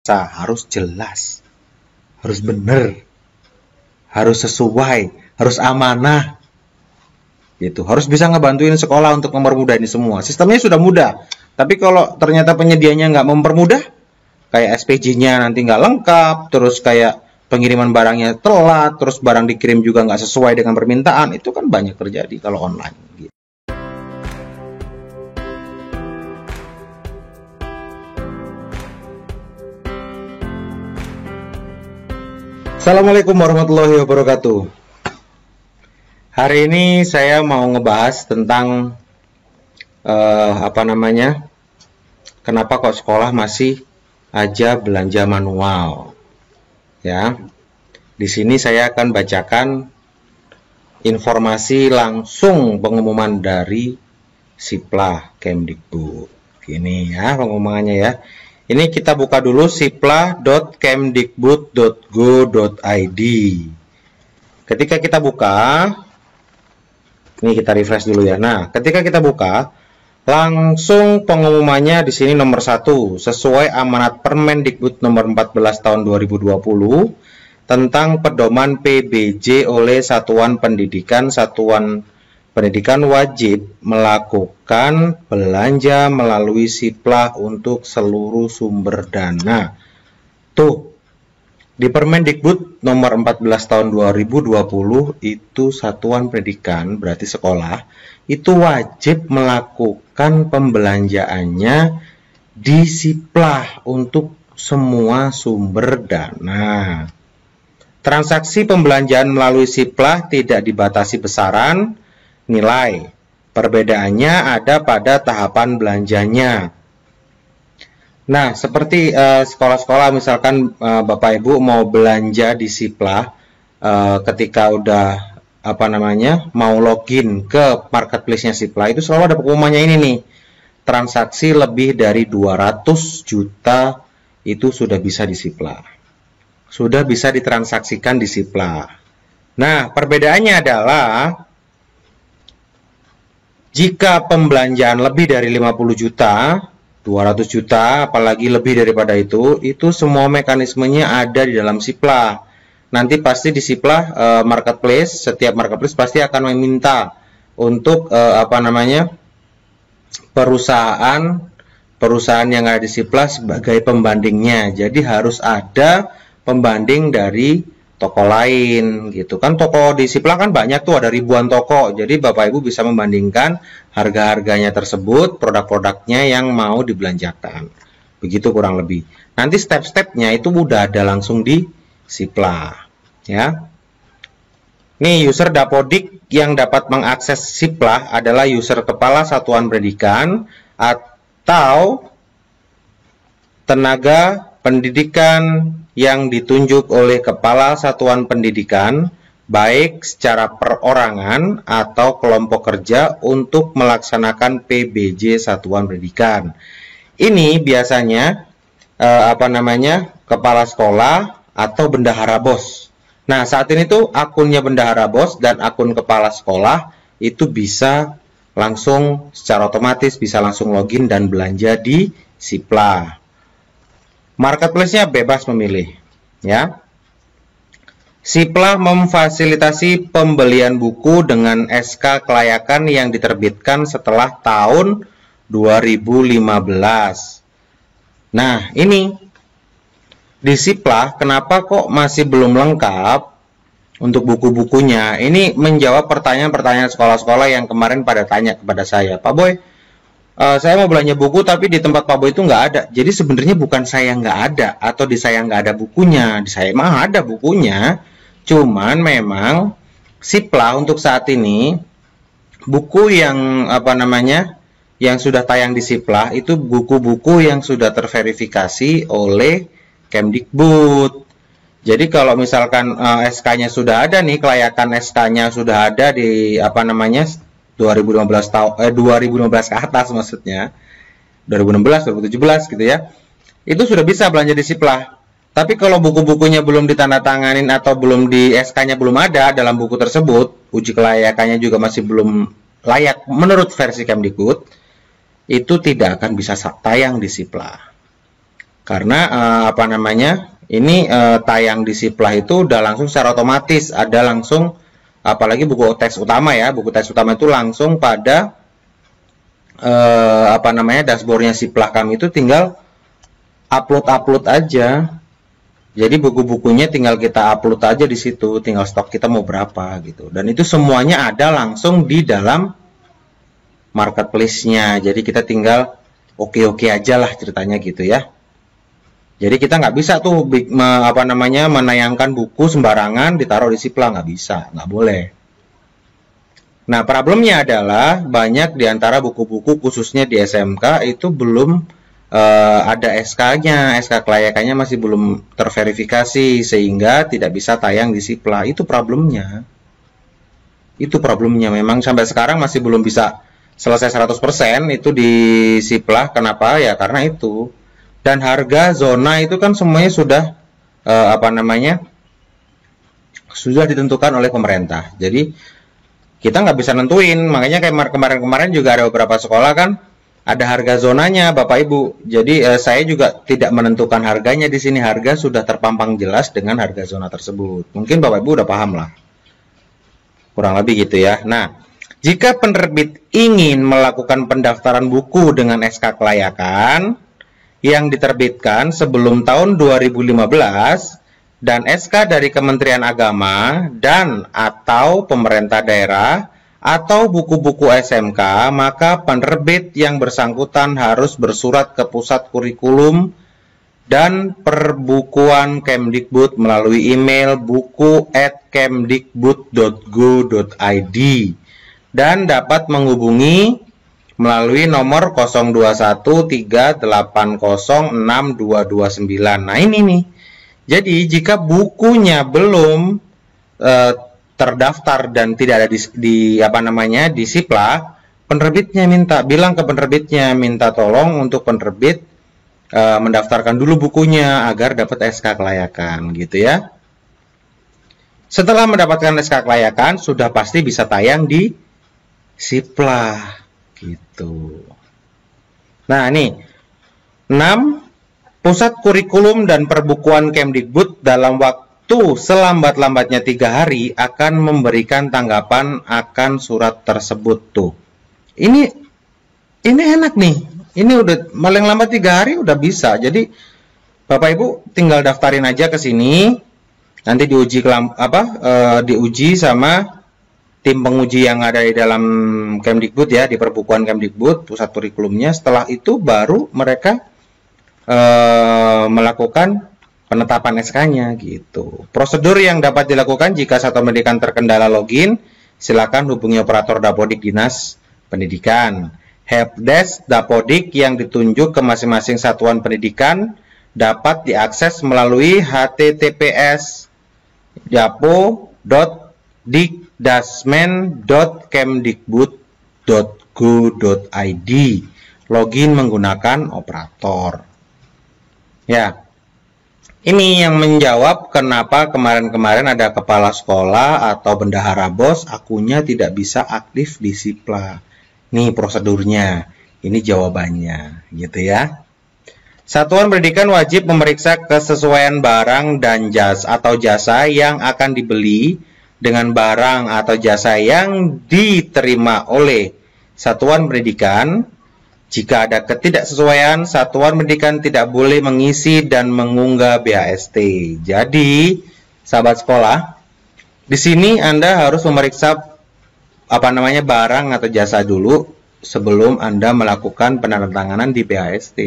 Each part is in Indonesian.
harus jelas, harus benar, harus sesuai, harus amanah. Gitu. Harus bisa ngebantuin sekolah untuk mempermudah ini semua. Sistemnya sudah mudah. Tapi kalau ternyata penyedianya nggak mempermudah, kayak SPJ-nya nanti nggak lengkap, terus kayak pengiriman barangnya telat, terus barang dikirim juga nggak sesuai dengan permintaan, itu kan banyak terjadi kalau online. Gitu. Assalamualaikum warahmatullahi wabarakatuh. Hari ini saya mau ngebahas tentang kenapa kok sekolah masih aja belanja manual. Ya, di sini saya akan bacakan informasi langsung pengumuman dari Siplah Kemdikbud. Gini ya pengumumannya ya. Ini kita buka dulu siplah.kemdikbud.go.id. Ketika kita buka, ini kita refresh dulu ya. Nah, ketika kita buka, langsung pengumumannya di sini nomor 1, sesuai amanat Permendikbud nomor 14 tahun 2020 tentang pedoman PBJ oleh Satuan Pendidikan wajib melakukan belanja melalui Siplah untuk seluruh sumber dana. Tuh, di Permendikbud nomor 14 tahun 2020 itu satuan pendidikan, berarti sekolah, itu wajib melakukan pembelanjaannya di Siplah untuk semua sumber dana. Transaksi pembelanjaan melalui Siplah tidak dibatasi besaran, nilai. Perbedaannya ada pada tahapan belanjanya. Nah, seperti sekolah-sekolah misalkan Bapak Ibu mau belanja di Siplah, ketika udah mau login ke marketplace-nya Siplah, itu selalu ada pengumumannya ini nih. Transaksi lebih dari 200 juta itu sudah bisa di Siplah. Sudah bisa ditransaksikan di Siplah. Nah, perbedaannya adalah jika pembelanjaan lebih dari 50 juta, 200 juta, apalagi lebih daripada itu semua mekanismenya ada di dalam Siplah. Nanti pasti di Siplah marketplace, setiap marketplace pasti akan meminta untuk perusahaan yang ada di Siplah sebagai pembandingnya. Jadi harus ada pembanding dari toko lain gitu kan. Toko di Siplah kan banyak tuh, ada ribuan toko. Jadi Bapak Ibu bisa membandingkan harga-harganya tersebut, produk-produknya yang mau dibelanjakan. Begitu kurang lebih. Nanti step-stepnya itu udah ada langsung di Siplah ya. Nih, user Dapodik yang dapat mengakses Siplah adalah user kepala satuan pendidikan atau tenaga pendidikan yang ditunjuk oleh Kepala Satuan Pendidikan, baik secara perorangan atau kelompok kerja untuk melaksanakan PBJ Satuan Pendidikan. Ini biasanya kepala sekolah atau bendahara BOS. Nah, saat ini tuh akunnya bendahara BOS dan akun kepala sekolah itu bisa langsung secara otomatis bisa langsung login dan belanja di Siplah. Marketplace-nya bebas memilih, ya. Siplah memfasilitasi pembelian buku dengan SK kelayakan yang diterbitkan setelah tahun 2015. Nah, ini di Siplah kenapa kok masih belum lengkap untuk buku-bukunya? Ini menjawab pertanyaan-pertanyaan sekolah-sekolah yang kemarin pada tanya kepada saya, Pak Boy, saya mau belanja buku tapi di tempat Pak Boy itu nggak ada. Jadi sebenarnya bukan saya nggak ada atau di saya nggak ada bukunya. Di saya mah ada bukunya. Cuman memang Siplah untuk saat ini buku yang yang sudah tayang di Siplah itu buku-buku yang sudah terverifikasi oleh Kemdikbud. Jadi kalau misalkan SK-nya sudah ada nih, kelayakan SK-nya sudah ada di 2015 ke atas maksudnya. 2016, 2017 gitu ya. Itu sudah bisa belanja di Siplah. Tapi kalau buku-bukunya belum ditandatanganin atau belum di SK-nya belum ada dalam buku tersebut, uji kelayakannya juga masih belum layak menurut versi Kemdikbud, itu tidak akan bisa tayang di Siplah. Karena apa namanya? Ini tayang di Siplah itu udah langsung secara otomatis, ada langsung, apalagi buku teks utama ya, buku teks utama itu langsung pada apa namanya, dashboardnya Siplah kami itu tinggal upload aja. Jadi buku-bukunya tinggal kita upload aja di situ, tinggal stok kita mau berapa gitu. Dan itu semuanya ada langsung di dalam marketplace-nya. Jadi kita tinggal oke-oke aja lah ceritanya gitu ya. Jadi kita nggak bisa tuh apa namanya, menayangkan buku sembarangan ditaruh di Siplah, nggak bisa, nggak boleh. Nah, problemnya adalah banyak di antara buku-buku khususnya di SMK itu belum ada SK-nya, SK kelayakannya masih belum terverifikasi sehingga tidak bisa tayang di Siplah. Itu problemnya. Itu problemnya. Memang sampai sekarang masih belum bisa selesai 100% itu di Siplah. Kenapa? Ya karena itu. Dan harga zona itu kan semuanya sudah apa namanya, sudah ditentukan oleh pemerintah. Jadi kita nggak bisa nentuin. Makanya kayak kemarin-kemarin juga ada beberapa sekolah kan ada harga zonanya, Bapak Ibu. Jadi saya juga tidak menentukan harganya di sini. Harga sudah terpampang jelas dengan harga zona tersebut. Mungkin Bapak Ibu udah paham lah. Kurang lebih gitu ya. Nah, jika penerbit ingin melakukan pendaftaran buku dengan SK kelayakan yang diterbitkan sebelum tahun 2015 dan SK dari Kementerian Agama dan atau pemerintah daerah atau buku-buku SMK, maka penerbit yang bersangkutan harus bersurat ke Pusat Kurikulum dan Perbukuan Kemdikbud melalui email buku@kemdikbud.go.id dan dapat menghubungi melalui nomor 0213806229. Nah, ini nih. Jadi, jika bukunya belum terdaftar dan tidak ada di apa namanya, di Siplah, penerbitnya bilang ke penerbitnya minta tolong untuk penerbit mendaftarkan dulu bukunya agar dapat SK kelayakan gitu ya. Setelah mendapatkan SK kelayakan, sudah pasti bisa tayang di Siplah. Gitu. Nah, ini 6. Pusat Kurikulum dan Perbukuan Kemdikbud dalam waktu selambat-lambatnya 3 hari akan memberikan tanggapan akan surat tersebut tuh. Ini enak nih. Ini udah paling lambat 3 hari udah bisa. Jadi Bapak Ibu tinggal daftarin aja ke sini. Nanti diuji diuji sama tim penguji yang ada di dalam Kemdikbud ya, di Perbukuan Kemdikbud, pusat kurikulumnya. Setelah itu baru mereka melakukan penetapan SK-nya gitu. Prosedur yang dapat dilakukan jika satuan pendidikan terkendala login, silakan hubungi operator Dapodik Dinas Pendidikan. Helpdesk Dapodik yang ditunjuk ke masing-masing satuan pendidikan dapat diakses melalui https://dasmen.kemdikbud.go.id. Login menggunakan operator. Ya, ini yang menjawab kenapa kemarin-kemarin ada kepala sekolah atau bendahara BOS akunnya tidak bisa aktif di Siplah. Nih prosedurnya, ini jawabannya, gitu ya. Satuan pendidikan wajib memeriksa kesesuaian barang dan jasa yang akan dibeli dengan barang atau jasa yang diterima oleh satuan pendidikan. Jika ada ketidaksesuaian, satuan pendidikan tidak boleh mengisi dan mengunggah BAST. Jadi, sahabat sekolah, di sini Anda harus memeriksa barang atau jasa dulu sebelum Anda melakukan penandatanganan di BAST.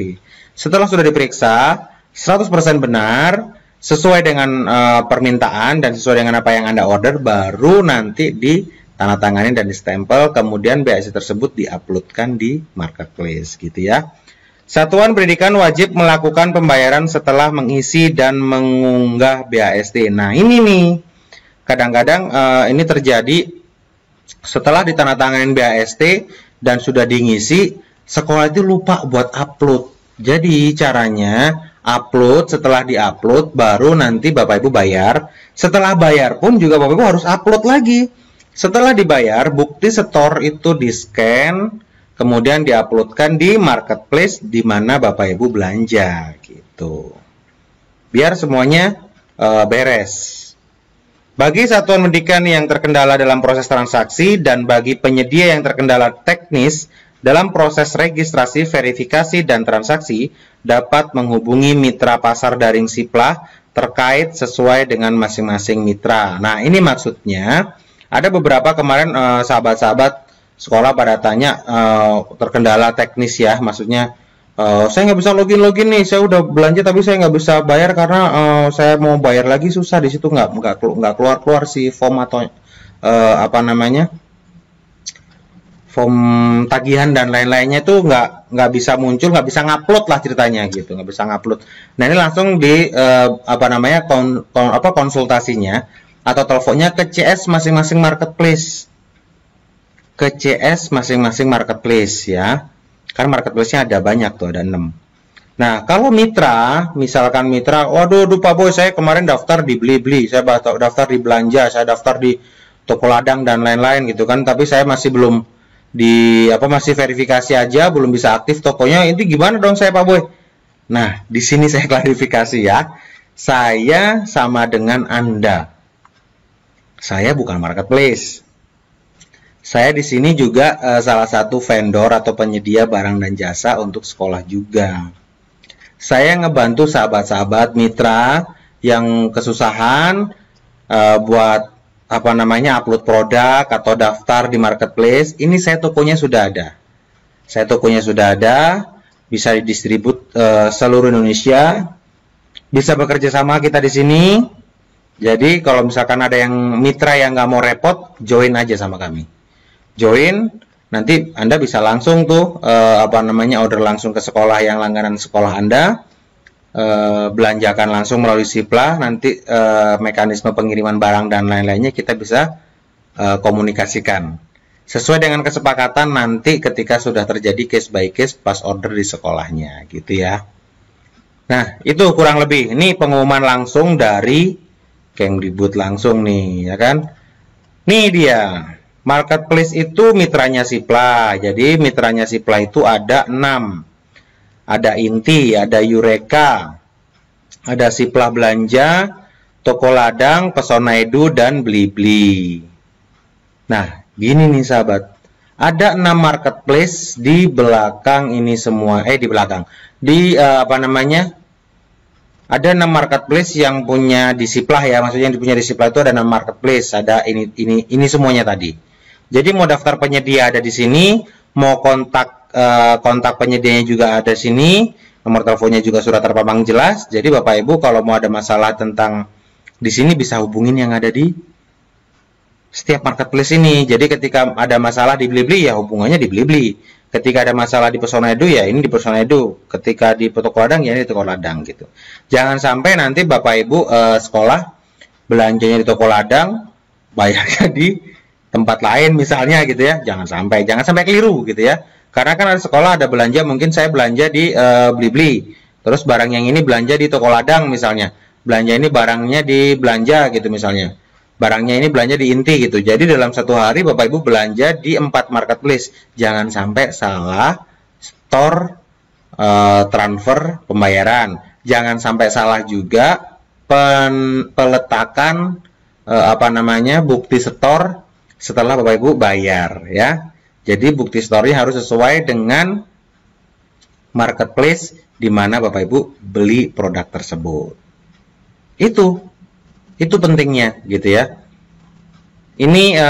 Setelah sudah diperiksa 100% benar, sesuai dengan permintaan dan sesuai dengan apa yang Anda order, baru nanti ditandatangani dan distempel, kemudian BAST tersebut diuploadkan di marketplace gitu ya. Satuan pendidikan wajib melakukan pembayaran setelah mengisi dan mengunggah BAST. Nah, ini nih, kadang-kadang ini terjadi setelah ditandatangani BAST dan sudah diisi, sekolah itu lupa buat upload. Jadi caranya upload, setelah diupload baru nanti Bapak Ibu bayar. Setelah bayar pun juga Bapak Ibu harus upload lagi. Setelah dibayar, bukti setor itu di-scan, kemudian diuploadkan di marketplace di mana Bapak Ibu belanja gitu. gitu. Biar semuanya beres. Bagi satuan pendidikan yang terkendala dalam proses transaksi dan bagi penyedia yang terkendala teknis dalam proses registrasi, verifikasi, dan transaksi dapat menghubungi mitra pasar daring Siplah terkait sesuai dengan masing-masing mitra. Nah, ini maksudnya ada beberapa kemarin sahabat-sahabat sekolah pada tanya terkendala teknis ya, maksudnya saya nggak bisa login nih, saya udah belanja tapi saya nggak bisa bayar karena saya mau bayar lagi susah, di situ nggak keluar si form atau apa namanya form tagihan dan lain-lainnya itu nggak bisa muncul, nggak bisa ngupload lah ceritanya gitu, nggak bisa ngupload. Nah ini langsung di apa namanya konsultasinya atau teleponnya ke CS masing-masing marketplace, ke CS masing-masing marketplace ya. Kan marketplace-nya ada banyak tuh, ada 6. Nah, kalau mitra, misalkan mitra, waduh Pak Boy, saya kemarin daftar di Blibli, saya daftar di Belanja, saya daftar di Toko Ladang dan lain-lain gitu kan, tapi saya masih belum masih verifikasi aja, belum bisa aktif tokonya. Ini gimana dong saya Pak Boy? Nah, di sini saya klarifikasi ya. Saya sama dengan Anda. Saya bukan marketplace. Saya di sini juga salah satu vendor atau penyedia barang dan jasa untuk sekolah juga. Saya ngebantu sahabat-sahabat mitra yang kesusahan buat upload produk atau daftar di marketplace. Ini saya tokonya sudah ada. Bisa didistribut seluruh Indonesia. Bisa bekerja sama kita di sini. Jadi kalau misalkan ada yang mitra yang nggak mau repot, join aja sama kami. Join, nanti Anda bisa langsung tuh order langsung ke sekolah yang langganan sekolah Anda, belanjakan langsung melalui Siplah, nanti mekanisme pengiriman barang dan lain-lainnya kita bisa komunikasikan sesuai dengan kesepakatan nanti ketika sudah terjadi case by case pas order di sekolahnya gitu ya. Nah itu kurang lebih, ini pengumuman langsung dari Kemdikbud langsung nih ya kan. Nih dia, marketplace itu mitranya Siplah. Jadi mitranya Siplah itu ada 6. Ada Inti, ada Eureka, ada Siplah Belanja, Toko Ladang, Pesona Edu, dan Blibli. Nah, gini nih sahabat. Ada 6 marketplace di belakang ini semua. Ada 6 marketplace yang punya di Siplah ya. Maksudnya yang punya di Siplah itu ada 6 marketplace. Ada ini semuanya tadi. Jadi mau daftar penyedia ada di sini, mau kontak penyedianya juga ada di sini, nomor teleponnya juga sudah terpampang jelas. Jadi Bapak Ibu kalau mau ada masalah tentang di sini bisa hubungin yang ada di setiap marketplace ini. Jadi ketika ada masalah di Blibli ya hubungannya di Blibli. Ketika ada masalah di Pesona Edu ya ini di Pesona Edu. Ketika di Toko Ladang ya ini di Toko Ladang gitu. Jangan sampai nanti Bapak Ibu sekolah belanjanya di Toko Ladang, bayarnya di tempat lain misalnya gitu ya, jangan sampai keliru gitu ya, karena kan ada sekolah ada belanja, mungkin saya belanja di Blibli, terus barang yang ini belanja di Toko Ladang misalnya, belanja ini barangnya di Belanja gitu misalnya, barangnya ini belanja di Inti gitu. Jadi dalam satu hari Bapak Ibu belanja di 4 marketplace, jangan sampai salah store transfer pembayaran, jangan sampai salah juga peletakan bukti store setelah Bapak Ibu bayar ya. Jadi bukti store-nya harus sesuai dengan marketplace di mana Bapak Ibu beli produk tersebut. Itu pentingnya gitu ya. Ini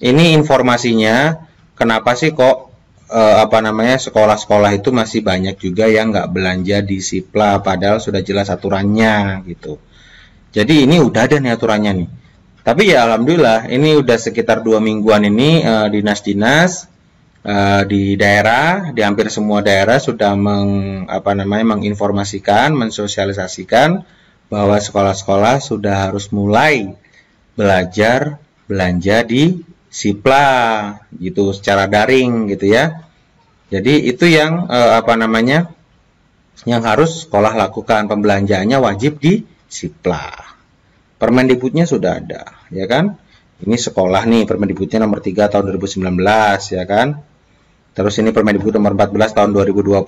ini informasinya. Kenapa sih kok sekolah-sekolah itu masih banyak juga yang nggak belanja di Siplah padahal sudah jelas aturannya gitu. Jadi ini udah ada nih aturannya nih. Tapi ya alhamdulillah ini udah sekitar 2 mingguan ini dinas-dinas di daerah, di hampir semua daerah sudah menginformasikan, mensosialisasikan bahwa sekolah-sekolah sudah harus mulai belajar belanja di Siplah gitu secara daring gitu ya. Jadi itu yang yang harus sekolah lakukan, pembelanjaannya wajib di Siplah. Permendikbudnya sudah ada, ya kan? Ini sekolah nih, Permendikbudnya nomor 3 tahun 2019, ya kan? Terus ini Permendikbud nomor 14 tahun 2020.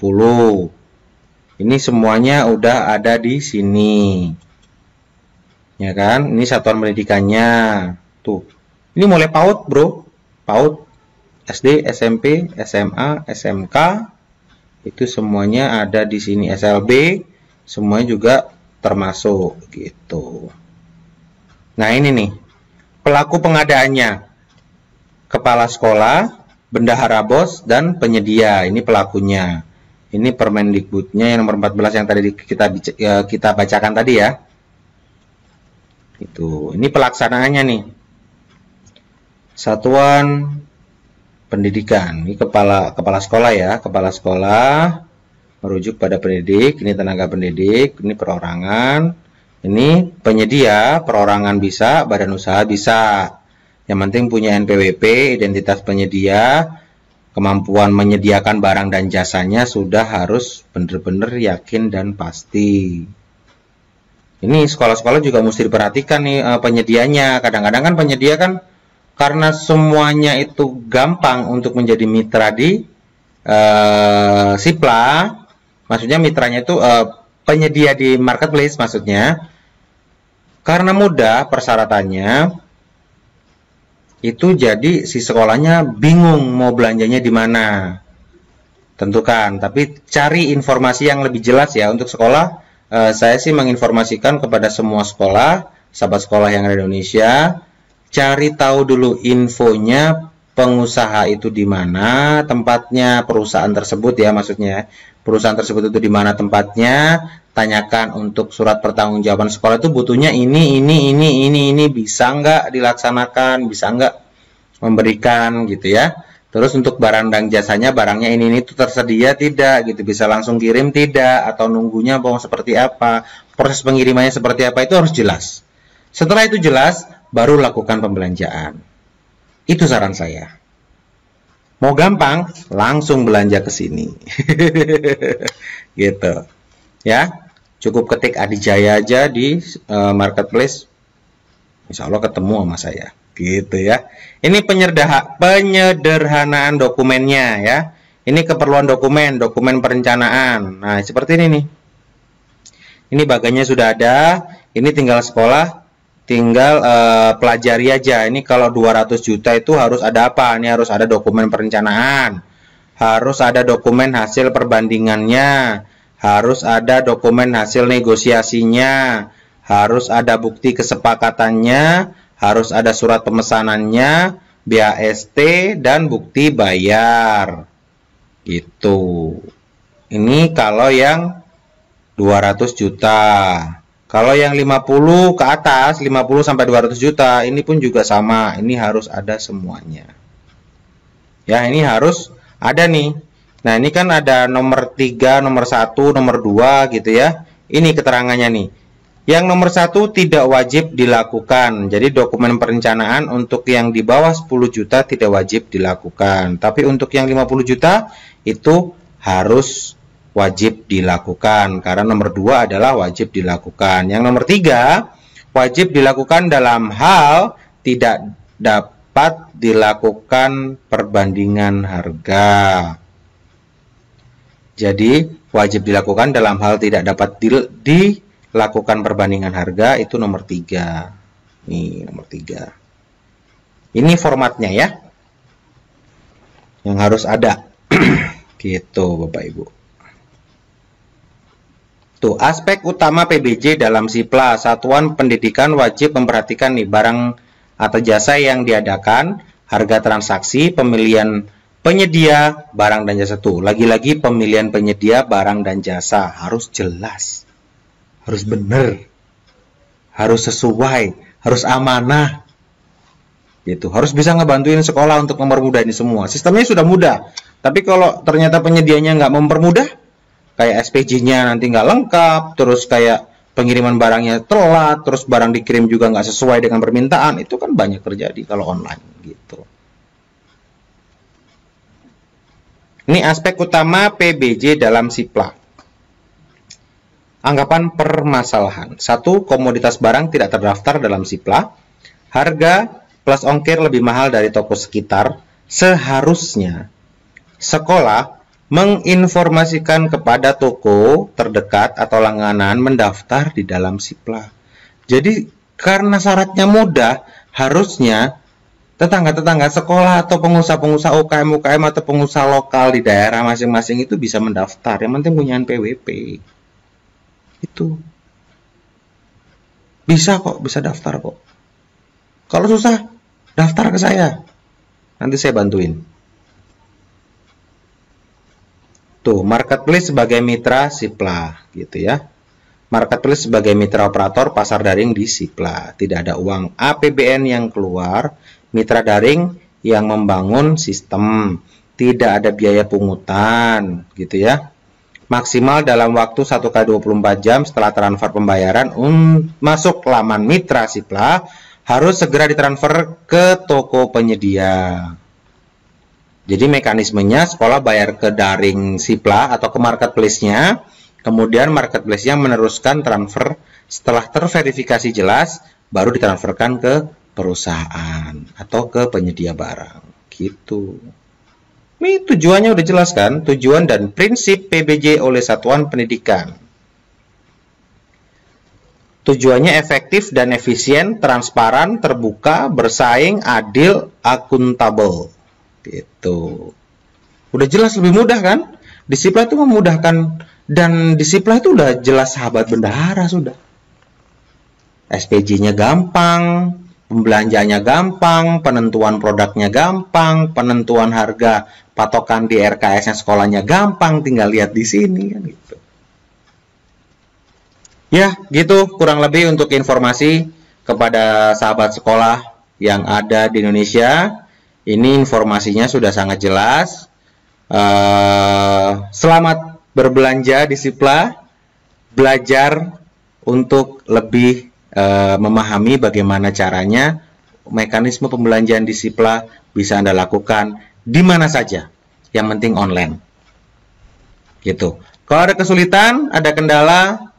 Ini semuanya udah ada di sini. Ya kan? Ini satuan pendidikannya. Tuh. Ini mulai PAUD, Bro. PAUD, SD, SMP, SMA, SMK. Itu semuanya ada di sini. SLB, semuanya juga termasuk gitu. Nah, ini nih. Pelaku pengadaannya. Kepala sekolah, bendahara BOS, dan penyedia. Ini pelakunya. Ini Permendikbudnya yang nomor 14 yang tadi kita bacakan tadi ya. Itu. Ini pelaksanaannya nih. Satuan pendidikan. Ini kepala sekolah ya. Kepala sekolah merujuk pada pendidik. Ini tenaga pendidik. Ini perorangan. Ini penyedia. Perorangan bisa. Badan usaha bisa. Yang penting punya NPWP, identitas penyedia, kemampuan menyediakan barang dan jasanya sudah harus benar-benar yakin dan pasti. Ini sekolah-sekolah juga mesti diperhatikan nih penyedianya. Kadang-kadang kan penyedia kan karena semuanya itu gampang untuk menjadi mitra di Sipla, maksudnya mitranya itu penyedia di marketplace maksudnya. Karena mudah persyaratannya, itu jadi si sekolahnya bingung mau belanjanya di mana. Tentukan, tapi cari informasi yang lebih jelas ya untuk sekolah. Saya sih menginformasikan kepada semua sekolah, sahabat sekolah yang ada di Indonesia, cari tahu dulu infonya pengusaha itu di mana tempatnya, perusahaan tersebut ya maksudnya. Perusahaan tersebut itu di mana tempatnya, tanyakan untuk surat pertanggungjawaban sekolah itu butuhnya ini bisa nggak dilaksanakan, bisa nggak memberikan gitu ya. Terus untuk barang dan jasanya, barangnya ini itu tersedia tidak gitu, bisa langsung kirim tidak, atau nunggunya mau seperti apa, proses pengirimannya seperti apa, itu harus jelas. Setelah itu jelas, baru lakukan pembelanjaan. Itu saran saya. Mau gampang, langsung belanja ke sini. Gitu. Ya, cukup ketik Adijaya aja di marketplace. Insya Allah ketemu sama saya. Gitu ya. Ini penyederhanaan dokumennya ya. Ini keperluan dokumen perencanaan. Nah, seperti ini nih. Ini bagannya sudah ada. Ini tinggal sekolah, tinggal pelajari aja. Ini kalau 200 juta itu harus ada apa? Ini harus ada dokumen perencanaan, harus ada dokumen hasil perbandingannya, harus ada dokumen hasil negosiasinya, harus ada bukti kesepakatannya, harus ada surat pemesanannya, BAST, dan bukti bayar. Gitu. Ini kalau yang 200 juta. Kalau yang 50 ke atas, 50 sampai 200 juta, ini pun juga sama. Ini harus ada semuanya. Ya, ini harus ada nih. Nah, ini kan ada nomor 3, nomor 1, nomor 2 gitu ya. Ini keterangannya nih. Yang nomor 1 tidak wajib dilakukan. Jadi dokumen perencanaan untuk yang di bawah 10 juta tidak wajib dilakukan. Tapi untuk yang 50 juta itu harus wajib dilakukan, karena nomor 2 adalah wajib dilakukan. Yang nomor 3 wajib dilakukan dalam hal tidak dapat dilakukan perbandingan harga. Jadi wajib dilakukan dalam hal tidak dapat dilakukan perbandingan harga, itu nomor 3. Nih nomor 3. Ini formatnya ya, yang harus ada. Gitu Bapak Ibu. Tuh, aspek utama PBJ dalam Sipla, satuan pendidikan wajib memperhatikan nih barang atau jasa yang diadakan, harga transaksi, pemilihan penyedia barang dan jasa. Tuh, lagi-lagi pemilihan penyedia barang dan jasa harus jelas, harus benar, harus sesuai, harus amanah. Gitu, harus bisa ngebantuin sekolah untuk mempermudah ini semua. Sistemnya sudah mudah, tapi kalau ternyata penyedianya nggak mempermudah, kayak SPJ-nya nanti nggak lengkap, terus kayak pengiriman barangnya telat, terus barang dikirim juga nggak sesuai dengan permintaan, itu kan banyak terjadi kalau online gitu. Ini aspek utama PBJ dalam Sipla. Anggapan permasalahan. 1. Komoditas barang tidak terdaftar dalam Sipla. Harga plus ongkir lebih mahal dari toko sekitar. Seharusnya sekolah menginformasikan kepada toko terdekat atau langganan mendaftar di dalam Sipla. Jadi karena syaratnya mudah, harusnya tetangga-tetangga sekolah atau pengusaha-pengusaha UKM-UKM atau pengusaha lokal di daerah masing-masing itu bisa mendaftar. Yang penting punya NPWP. Itu. Bisa kok, bisa daftar kok. Kalau susah, daftar ke saya. Nanti saya bantuin. Tuh, marketplace sebagai mitra Sipla, gitu ya. Marketplace sebagai mitra operator pasar daring di Sipla. Tidak ada uang APBN yang keluar. Mitra daring yang membangun sistem. Tidak ada biaya pungutan, gitu ya. Maksimal dalam waktu 1x24 jam setelah transfer pembayaran masuk laman mitra Sipla harus segera ditransfer ke toko penyedia. Jadi mekanismenya sekolah bayar ke daring Sipla atau ke marketplace-nya, kemudian marketplace-nya meneruskan transfer setelah terverifikasi jelas, baru ditransferkan ke perusahaan atau ke penyedia barang. Gitu. Ini tujuannya udah jelas kan? Tujuan dan prinsip PBJ oleh Satuan Pendidikan. Tujuannya efektif dan efisien, transparan, terbuka, bersaing, adil, akuntabel. Gitu. Udah jelas, lebih mudah kan? Disiplin itu memudahkan, dan disiplin itu udah jelas sahabat bendahara sudah. SPJ-nya gampang, pembelanjanya gampang, penentuan produknya gampang, penentuan harga patokan di RKS-nya sekolahnya gampang, tinggal lihat di sini kan gitu. Ya, gitu kurang lebih untuk informasi kepada sahabat sekolah yang ada di Indonesia. Ini informasinya sudah sangat jelas. Selamat berbelanja di Sipla, belajar untuk lebih memahami bagaimana caranya mekanisme pembelanjaan di Sipla bisa Anda lakukan di mana saja, yang penting online. Gitu. Kalau ada kesulitan, ada kendala,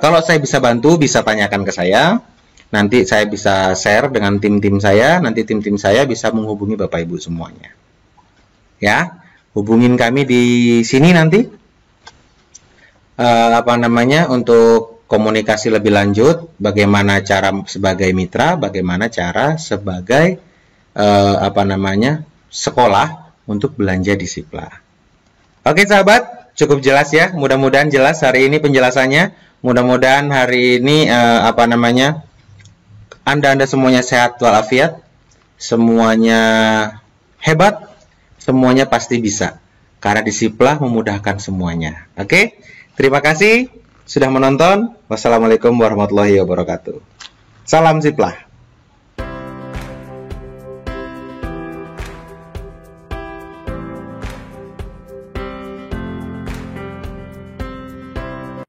kalau saya bisa bantu, bisa tanyakan ke saya. Nanti saya bisa share dengan tim-tim saya. Nanti tim-tim saya bisa menghubungi Bapak Ibu semuanya. Ya, hubungin kami di sini nanti. Untuk komunikasi lebih lanjut, bagaimana cara sebagai mitra, bagaimana cara sebagai sekolah untuk belanja di Sipla. Oke sahabat, cukup jelas ya. Mudah-mudahan jelas hari ini penjelasannya. Mudah-mudahan hari ini Anda semuanya sehat walafiat, semuanya hebat, semuanya pasti bisa. Karena di Sipla memudahkan semuanya. Oke, terima kasih sudah menonton. Wassalamualaikum warahmatullahi wabarakatuh. Salam Sipla.